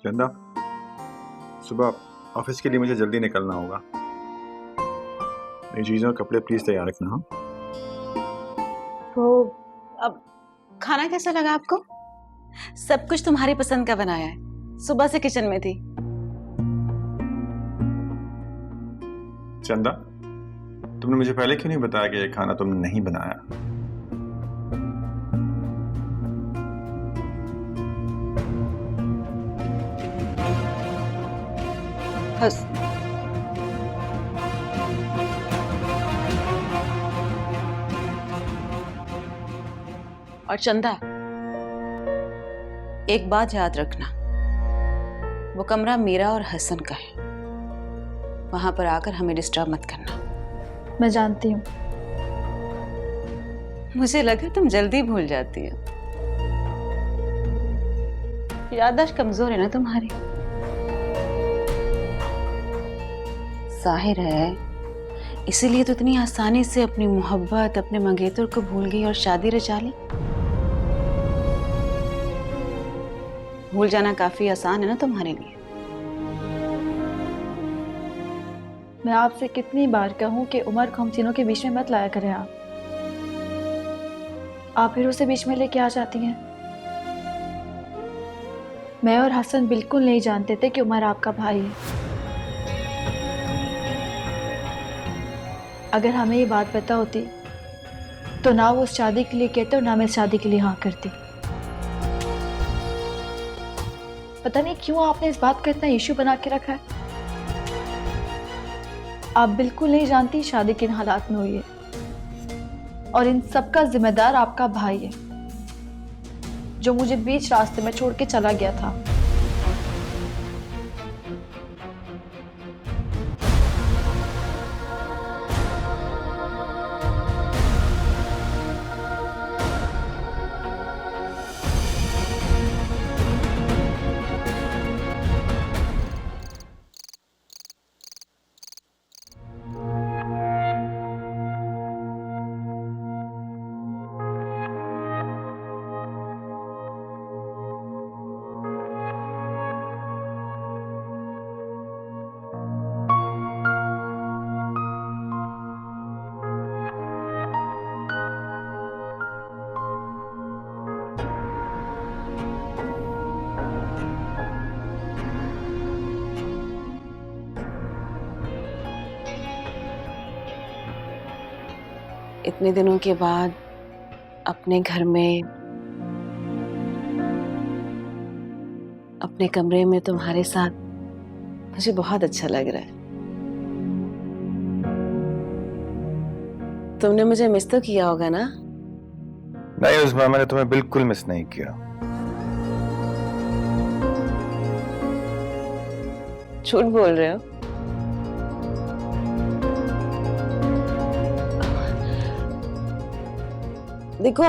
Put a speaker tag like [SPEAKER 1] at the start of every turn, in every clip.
[SPEAKER 1] चंदा, सुबह ऑफिस के लिए मुझे जल्दी निकलना होगा। मेरी चीज़ों और कपड़े प्लीज तैयार रखना। हाँ,
[SPEAKER 2] तो अब खाना कैसा लगा आपको? सब कुछ तुम्हारी पसंद का बनाया है। सुबह से किचन में थी।
[SPEAKER 1] चंदा, तुमने मुझे पहले क्यों नहीं बताया कि ये खाना तुमने नहीं बनाया?
[SPEAKER 2] बस और चंदा, एक बात याद रखना, वो कमरा मेरा और हसन का है। वहां पर आकर हमें डिस्टर्ब मत करना।
[SPEAKER 3] मैं जानती हूँ।
[SPEAKER 2] मुझे लगा तुम जल्दी भूल जाती हो। याददाश्त कमजोर है ना तुम्हारी। जाहिर है, इसीलिए तो इतनी आसानी से अपनी मोहब्बत, अपने मंगेतर को भूल गई और शादी रचा ली। भूल जाना काफी आसान है ना तुम्हारे लिए।
[SPEAKER 3] मैं आपसे कितनी बार कहूँ कि उमर को हम तीनों के बीच में मत लाया करें। आप फिर उसे बीच में लेके आ जाती हैं। मैं और हसन बिल्कुल नहीं जानते थे कि उमर आपका भाई है। अगर हमें ये बात पता होती तो ना वो उस शादी के लिए कहते और ना मैं शादी के लिए हाँ करती। पता नहीं क्यों आपने इस बात का इतना इश्यू बना के रखा है। आप बिल्कुल नहीं जानती शादी किन हालात में हुई है, और इन सब का जिम्मेदार आपका भाई है, जो मुझे बीच रास्ते में छोड़ के चला गया था।
[SPEAKER 2] इतने दिनों के बाद अपने घर में, अपने कमरे में तुम्हारे साथ मुझे बहुत अच्छा लग रहा है। तुमने मुझे मिस तो किया होगा ना?
[SPEAKER 1] नहीं उस्मा, मैंने तुम्हें बिल्कुल मिस नहीं किया।
[SPEAKER 2] झूठ बोल रहे हो। देखो,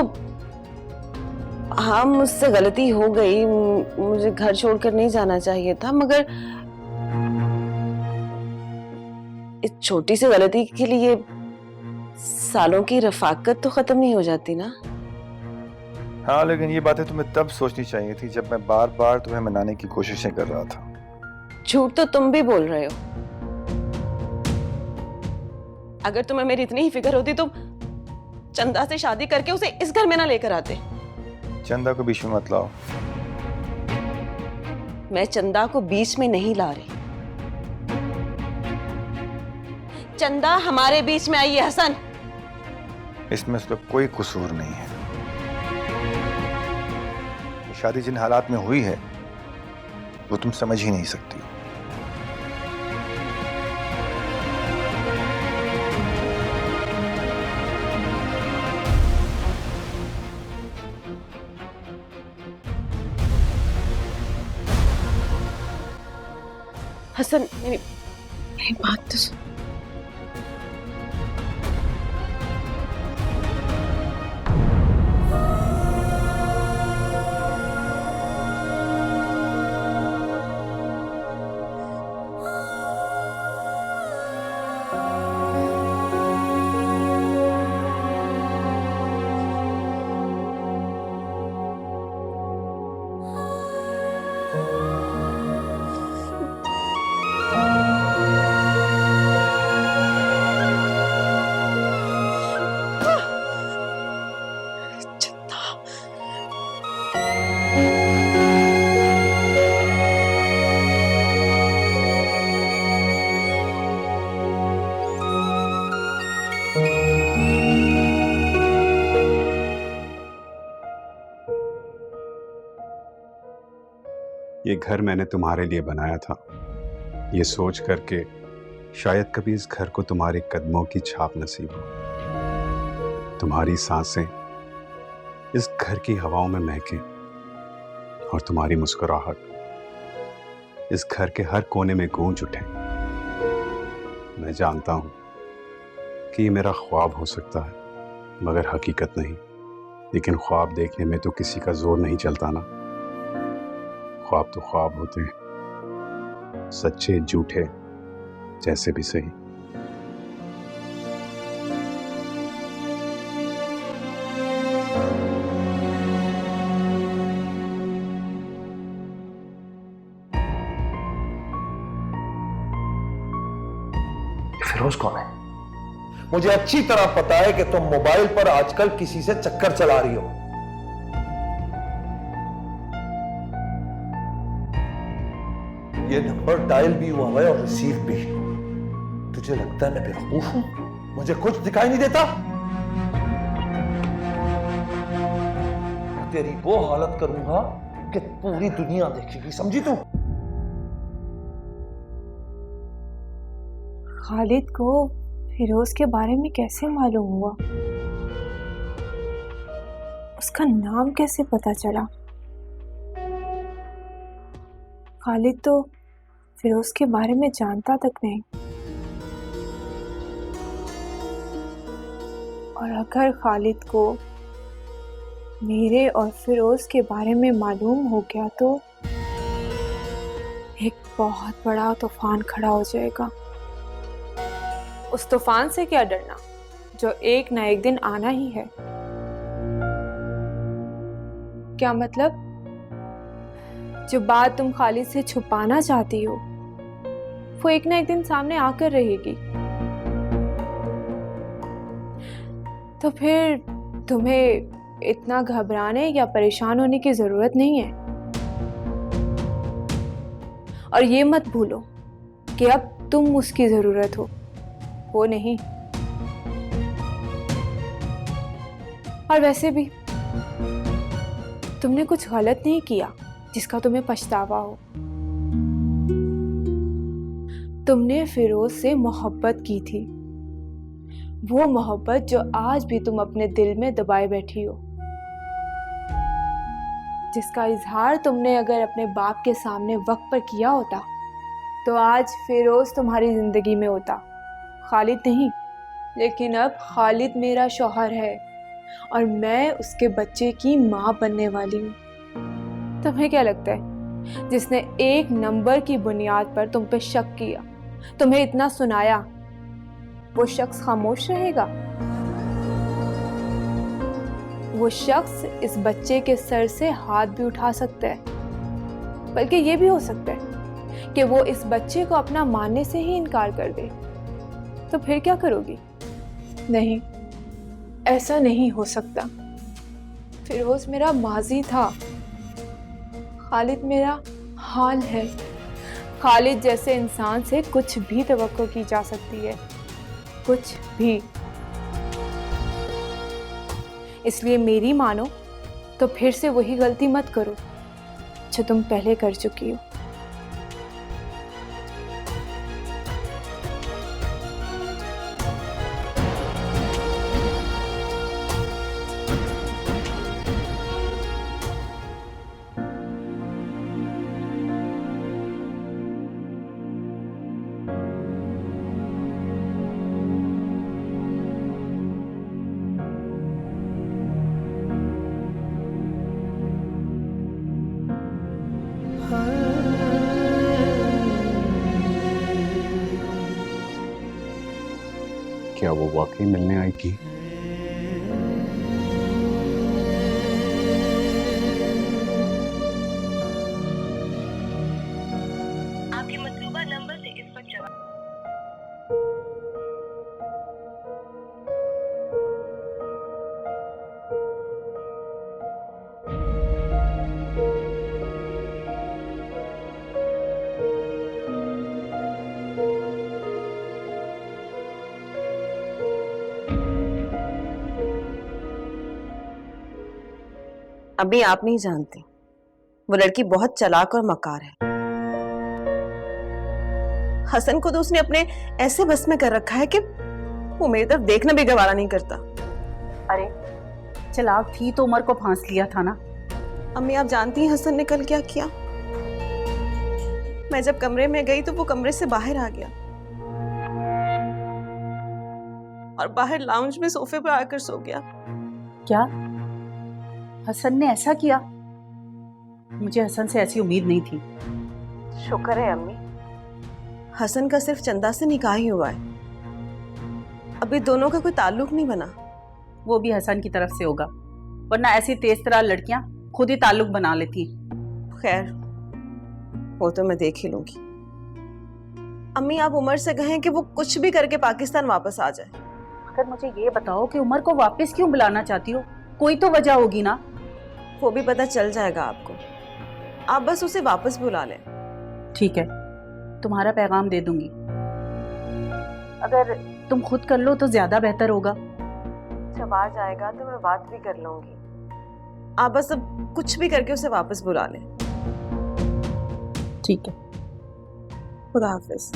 [SPEAKER 2] हाँ मुझसे गलती हो गई, मुझे घर छोड़कर नहीं जाना चाहिए था, मगर इस छोटी सी गलती के लिए सालों की रफाकत तो खत्म नहीं हो जाती ना।
[SPEAKER 1] हाँ, लेकिन ये बातें तुम्हें तब सोचनी चाहिए थी जब मैं बार बार तुम्हें मनाने की कोशिशें कर रहा था।
[SPEAKER 2] झूठ तो तुम भी बोल रहे हो। अगर तुम्हें मेरी इतनी ही फिक्र होती तो चंदा से शादी करके उसे इस घर में ना लेकर आते।
[SPEAKER 1] चंदा को बीच में मत लाओ।
[SPEAKER 2] मैं चंदा को बीच में नहीं ला रही। चंदा हमारे बीच में आई है हसन।
[SPEAKER 1] इसमें उसका कोई कसूर नहीं है। शादी जिन हालात में हुई है वो तुम समझ ही नहीं सकती।
[SPEAKER 2] हसन, मेरी बात तो सुन।
[SPEAKER 4] ये घर मैंने तुम्हारे लिए बनाया था, ये सोच करके शायद कभी इस घर को तुम्हारे कदमों की छाप नसीब हो, तुम्हारी सांसें इस घर की हवाओं में महके और तुम्हारी मुस्कुराहट इस घर के हर कोने में गूंज उठे। मैं जानता हूं कि ये मेरा ख्वाब हो सकता है मगर हकीकत नहीं, लेकिन ख्वाब देखने में तो किसी का जोर नहीं चलता ना। ख्वाब तो ख्वाब होते हैं, सच्चे झूठे जैसे भी सही।
[SPEAKER 5] फिरोज कौन है? मुझे अच्छी तरह पता है कि तुम मोबाइल पर आजकल किसी से चक्कर चला रही हो। ये नंबर डायल भी हुआ है और रिसीव भी। तुझे लगता है मैं बेवकूफ हूं? मुझे कुछ दिखाई नहीं देता? तेरी वो हालत करूंगा कि पूरी दुनिया देखेगी, समझी तू?
[SPEAKER 6] खालिद को फिरोज के बारे में कैसे मालूम हुआ? उसका नाम कैसे पता चला? खालिद तो फिरोज के बारे में जानता तक नहीं। और अगर खालिद को मेरे और फिरोज के बारे में मालूम हो गया तो एक बहुत बड़ा तूफान खड़ा हो जाएगा। उस तूफान से क्या डरना जो एक ना एक दिन आना ही है। क्या मतलब? जो बात तुम खालिद से छुपाना चाहती हो वो एक ना एक दिन सामने आकर रहेगी। तो फिर तुम्हें इतना घबराने या परेशान होने की जरूरत नहीं है। और ये मत भूलो कि अब तुम उसकी जरूरत हो, वो नहीं। और वैसे भी तुमने कुछ गलत नहीं किया जिसका तुम्हें पछतावा हो। तुमने फिरोज से मोहब्बत की थी, वो मोहब्बत जो आज भी तुम अपने दिल में दबाए बैठी हो, जिसका इजहार तुमने अगर अपने बाप के सामने वक्त पर किया होता तो आज फिरोज तुम्हारी जिंदगी में होता, खालिद नहीं। लेकिन अब खालिद मेरा शौहर है और मैं उसके बच्चे की माँ बनने वाली हूँ। तुम्हें क्या लगता है जिसने एक नंबर की बुनियाद पर तुम पे शक किया, तुम्हें इतना सुनाया, वो शख्स खामोश रहेगा? वो शख्स इस बच्चे के सर से हाथ भी उठा सकता है, बल्कि ये भी हो सकता है कि वो इस बच्चे को अपना मानने से ही इनकार कर दे। तो फिर क्या करोगी? नहीं, ऐसा नहीं हो सकता। फिरोज मेरा माजी था, खालिद मेरा हाल है। खालिद जैसे इंसान से कुछ भी तवक्को की जा सकती है, कुछ भी। इसलिए मेरी मानो तो फिर से वही गलती मत करो जो तुम पहले कर चुकी हो।
[SPEAKER 4] क्या वो वाकई मिलने आएगी?
[SPEAKER 7] आपके मतलूबा नंबर से इस वक्त जवाब।
[SPEAKER 2] अभी आप नहीं जानते
[SPEAKER 8] वो लड़की बहुत चालाक और मकार है। हसन को तो उसने अपने ऐसे बस में कर रखा है कि वो मेरी तरफ देखना भी गवारा नहीं करता।
[SPEAKER 2] अरे चालाक थी तो उमर को फांस लिया था ना।
[SPEAKER 8] अम्मी आप जानती हैं हसन ने कल क्या किया? मैं जब कमरे में गई तो वो कमरे से बाहर आ गया और बाहर लाउंज में सोफे पर आकर सो गया।
[SPEAKER 2] क्या हसन ने ऐसा किया? मुझे हसन से ऐसी उम्मीद नहीं थी।
[SPEAKER 8] शुक्र है अम्मी, हसन का सिर्फ चंदा से निकाह ही हुआ है, अभी दोनों का कोई ताल्लुक नहीं बना।
[SPEAKER 2] वो भी हसन की तरफ से होगा, वरना ऐसी तेज तरह लड़कियां खुद ही ताल्लुक बना लेती हैं।
[SPEAKER 8] खैर वो तो मैं देख ही लूंगी। अम्मी आप उमर से कहें कि वो कुछ भी करके पाकिस्तान वापस आ जाए।
[SPEAKER 2] अगर मुझे ये बताओ कि उमर को वापस क्यों बुलाना चाहती हो, कोई तो वजह होगी ना।
[SPEAKER 8] वो भी पता चल जाएगा आपको, आप बस उसे वापस बुला लें।
[SPEAKER 2] ठीक है, तुम्हारा पैगाम दे दूंगी। अगर तुम खुद कर लो तो ज्यादा बेहतर होगा।
[SPEAKER 8] जब आ जाएगा तो मैं बात भी कर लूंगी, आप बस अब कुछ भी करके उसे वापस बुला लें।
[SPEAKER 2] ठीक है,
[SPEAKER 8] खुदा हाफिज।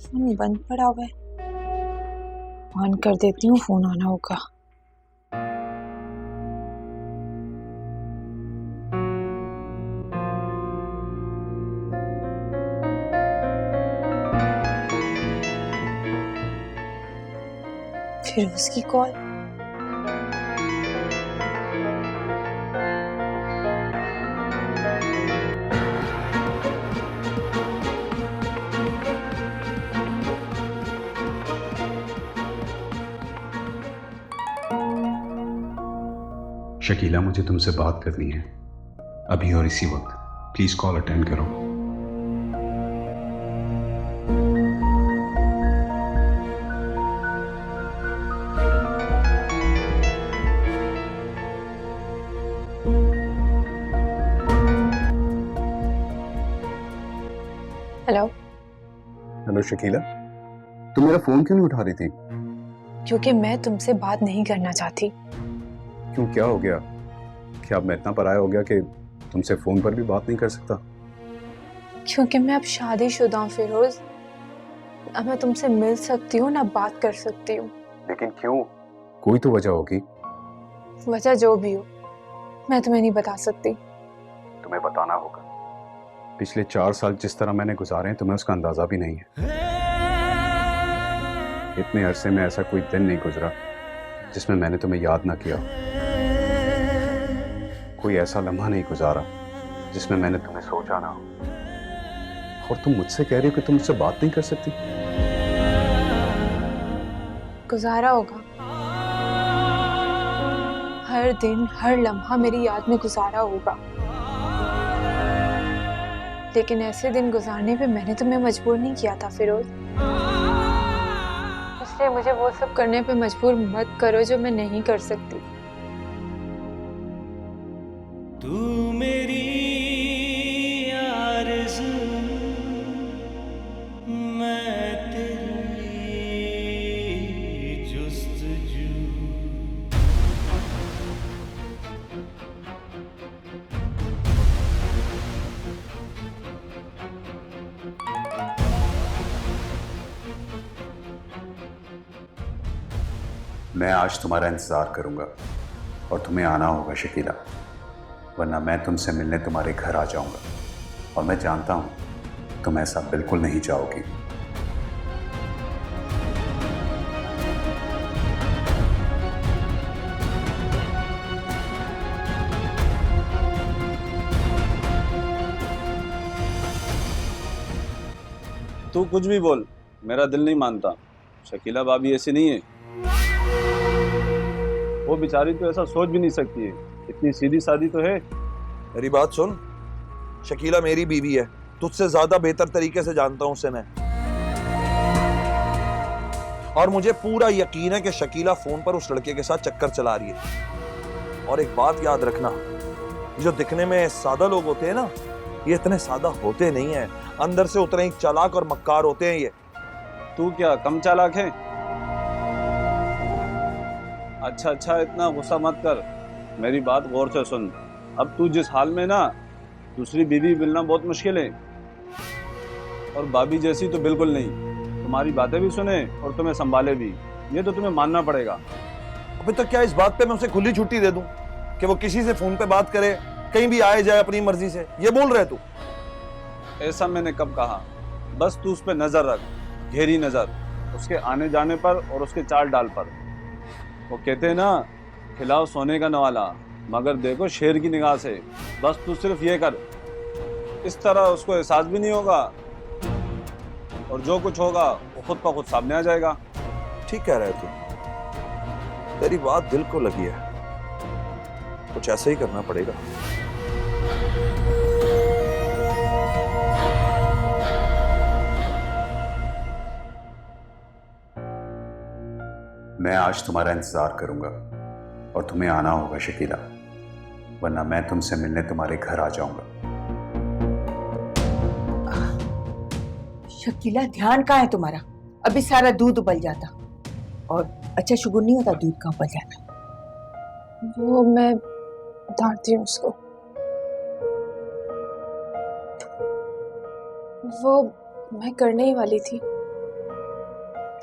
[SPEAKER 6] फोन बंद पड़ा हुआ है, ऑन कर देती हूँ, फोन आना होगा। फिर उसकी कॉल।
[SPEAKER 4] शकीला, मुझे तुमसे बात करनी है अभी और इसी वक्त। प्लीज कॉल अटेंड करो।
[SPEAKER 6] हेलो।
[SPEAKER 4] हेलो शकीला, तुम मेरा फोन क्यों नहीं उठा रही थी?
[SPEAKER 6] क्योंकि मैं तुमसे बात नहीं करना चाहती।
[SPEAKER 4] क्यों, क्या हो गया? क्या अब मैं इतना पराया हो गया कि तुमसे फोन पर भी बात नहीं कर सकता?
[SPEAKER 6] क्योंकि मैं अब शादीशुदा हूँ फिरोज, अब मैं तुमसे मिल सकती हूँ ना बात कर सकती हूँ।
[SPEAKER 4] लेकिन क्यों? कोई तो वजह होगी।
[SPEAKER 6] वजह जो भी हो मैं तुम्हें नहीं बता सकती।
[SPEAKER 4] तुम्हें बताना होगा। पिछले 4 साल जिस तरह मैंने गुजारे हैं तुम्हें उसका अंदाजा भी नहीं है। इतने अरसे में ऐसा कोई दिन नहीं गुजरा जिसमें मैंने तुम्हें याद ना किया। कोई ऐसा लम्हा नहीं गुजारा जिसमें मैंने तुम्हें सोचा ना हो। और तुम मुझसे कह रही हो कि तुम मुझसे बात नहीं कर सकती?
[SPEAKER 6] गुजारा होगा, हर दिन हर लम्हा मेरी याद में गुजारा होगा, लेकिन ऐसे दिन गुजारने पे मैंने तुम्हें मजबूर नहीं किया था फिरोज। इसलिए मुझे वो सब करने पे मजबूर मत करो जो मैं नहीं कर सकती।
[SPEAKER 9] तू मेरी आरज़ू, मैं तेरी जुस्तजू।
[SPEAKER 4] मैं आज तुम्हारा इंतजार करूंगा और तुम्हें आना होगा शकीला, वरना मैं तुमसे मिलने तुम्हारे घर आ जाऊंगा। और मैं जानता हूं तुम ऐसा बिल्कुल नहीं चाहोगी।
[SPEAKER 10] तू कुछ भी बोल, मेरा दिल नहीं मानता। शकीला भाभी ऐसी नहीं है, वो बेचारी तो ऐसा सोच भी नहीं सकती है इतनी सीधी सादी तो है।
[SPEAKER 5] मेरी बात सुन, शकीला मेरी बीवी है, तुझसे ज्यादा बेहतर तरीके से जानता हूं उसे मैं। और मुझे पूरा यकीन है कि शकीला फोन पर उस लड़के के साथ चक्कर चला रही है। और एक बात याद रखना, जो दिखने में सादा लोग होते हैं ना, ये इतने सादा होते नहीं है, अंदर से उतने ही चालाक और मक्कार होते हैं ये।
[SPEAKER 10] तू क्या कम चालाक है? अच्छा, इतना गुस्सा मत कर, मेरी बात गौर से सुन। अब तू जिस हाल में ना, दूसरी बीवी मिलना बहुत मुश्किल है, और भाभी जैसी तो बिल्कुल नहीं। तुम्हारी बातें भी सुने और तुम्हें संभाले भी, ये तो तुम्हें मानना पड़ेगा।
[SPEAKER 5] अभी तो क्या इस बात पे मैं उसे खुली छुट्टी दे दूं कि वो किसी से फोन पे बात करे, कहीं भी आए जाए अपनी मर्जी से? ये बोल रहे तू?
[SPEAKER 10] ऐसा मैंने कब कहा? बस तू उस पर नजर रख, गहरी नजर, उसके आने जाने पर और उसके चाल डाल पर। वो कहते हैं ना, खिलाओ सोने का नवाला मगर देखो शेर की निगाह से। बस तू सिर्फ ये कर, इस तरह उसको एहसास भी नहीं होगा, और जो कुछ होगा वो खुद ब खुद सामने आ जाएगा।
[SPEAKER 5] ठीक कह रहे तू, तेरी बात दिल को लगी है, कुछ ऐसा ही करना पड़ेगा।
[SPEAKER 4] मैं आज तुम्हारा इंतजार करूंगा और तुम्हें आना होगा शकीला, वरना मैं तुमसे मिलने तुम्हारे घर आ जाऊंगा।
[SPEAKER 11] शकीला, ध्यान कहाँ है तुम्हारा? अभी सारा दूध उबल जाता। और अच्छा शुगर नहीं होता दूध का उबल जाना।
[SPEAKER 6] वो मैं डांटती हूँ उसको। वो मैं करने ही वाली थी।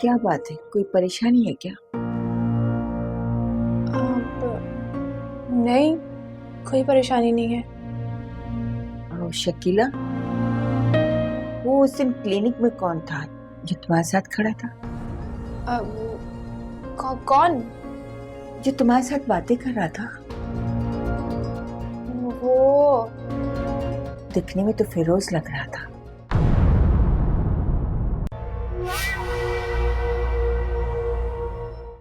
[SPEAKER 11] क्या बात है, कोई परेशानी है क्या?
[SPEAKER 6] नहीं, कोई परेशानी नहीं है।
[SPEAKER 11] और शकीला, वो उस दिन क्लिनिक में कौन था जो तुम्हारे साथ खड़ा था?
[SPEAKER 6] कौन?
[SPEAKER 11] जो तुम्हारे साथ बातें कर रहा था।
[SPEAKER 6] वो
[SPEAKER 11] दिखने में तो फिरोज लग रहा था।